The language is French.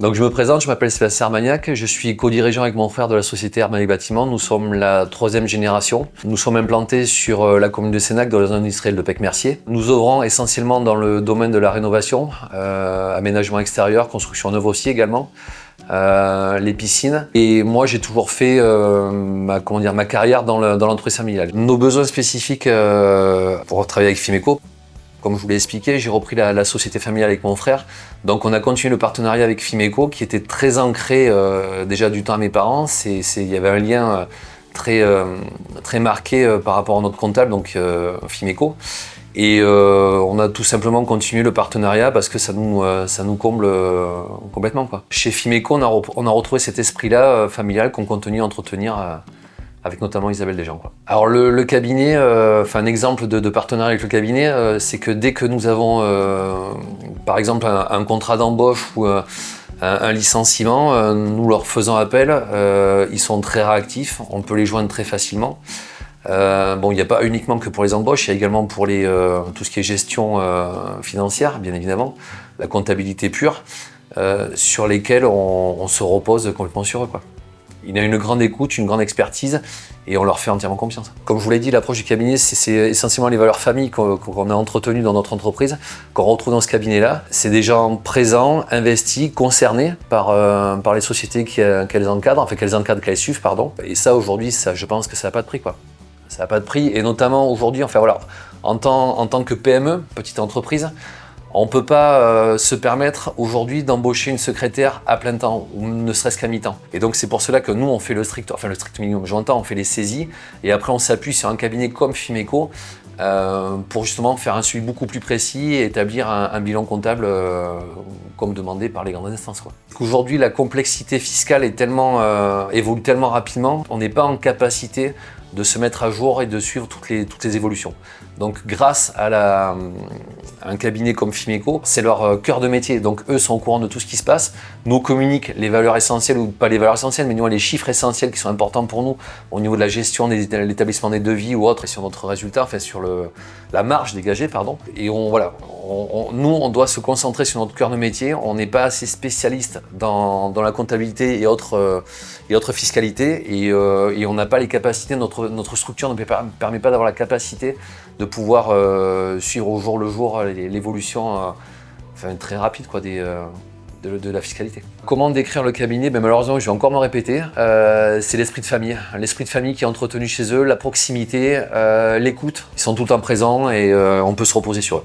Donc je me présente, je m'appelle Sébastien Armagnac, je suis co-dirigeant avec mon frère de la société Armagnac Bâtiment. Nous sommes la 3e génération. Nous sommes implantés sur la commune de Sénac, dans la zone industrielle de Pec-Mercier. Nous œuvrons essentiellement dans le domaine de la rénovation, aménagement extérieur, construction neuve aussi également, les piscines. Et moi j'ai toujours fait ma carrière dans l'entreprise familiale. Nos besoins spécifiques pour travailler avec Fimeco. Comme je vous l'ai expliqué, j'ai repris la société familiale avec mon frère. Donc on a continué le partenariat avec Fimeco qui était très ancré déjà du temps à mes parents. Il y avait un lien très marqué par rapport à notre comptable, donc Fimeco. Et on a tout simplement continué le partenariat parce que ça nous comble complètement, quoi. Chez Fimeco, on a retrouvé cet esprit-là familial qu'on continue à entretenir avec notamment Isabelle Desjans, quoi. Alors le cabinet, un exemple de partenariat avec le cabinet, c'est que dès que nous avons par exemple un contrat d'embauche ou un licenciement, nous leur faisons appel, ils sont très réactifs, on peut les joindre très facilement. Il n'y a pas uniquement que pour les embauches, il y a également pour tout ce qui est gestion financière, bien évidemment, la comptabilité pure, sur lesquels on se repose complètement sur eux, quoi. Il a une grande écoute, une grande expertise et on leur fait entièrement confiance. Comme je vous l'ai dit, l'approche du cabinet, c'est essentiellement les valeurs famille qu'on a entretenues dans notre entreprise, qu'on retrouve dans ce cabinet-là. C'est des gens présents, investis, concernés par les sociétés qu'elles encadrent, qu'elles suivent, pardon. Et ça, aujourd'hui, je pense que ça n'a pas de prix, quoi. Ça n'a pas de prix et notamment aujourd'hui, en tant que PME, petite entreprise, on ne peut pas se permettre aujourd'hui d'embaucher une secrétaire à plein temps ou ne serait-ce qu'à mi-temps. Et donc c'est pour cela que nous on fait le strict minimum, j'entends, on fait les saisies et après on s'appuie sur un cabinet comme Fimeco pour justement faire un suivi beaucoup plus précis et établir un bilan comptable comme demandé par les grandes instances, quoi. Aujourd'hui la complexité fiscale évolue tellement rapidement, on n'est pas en capacité de se mettre à jour et de suivre toutes les évolutions. Donc grâce à un cabinet comme Fimeco, c'est leur cœur de métier, donc eux sont au courant de tout ce qui se passe, nous communiquent les valeurs essentielles, ou pas les valeurs essentielles, mais les chiffres essentiels qui sont importants pour nous au niveau de la gestion de l'établissement des devis ou autre, et sur notre résultat, sur la marge dégagée, pardon. Et nous, on doit se concentrer sur notre cœur de métier, on n'est pas assez spécialiste dans la comptabilité et autres fiscalités, et on n'a pas les capacités, notre structure ne permet pas d'avoir la capacité de pouvoir suivre au jour le jour l'évolution très rapide, quoi, de la fiscalité. Comment décrire le cabinet? Malheureusement, je vais encore me répéter, c'est l'esprit de famille. L'esprit de famille qui est entretenu chez eux, la proximité, l'écoute. Ils sont tout le temps présents et on peut se reposer sur eux.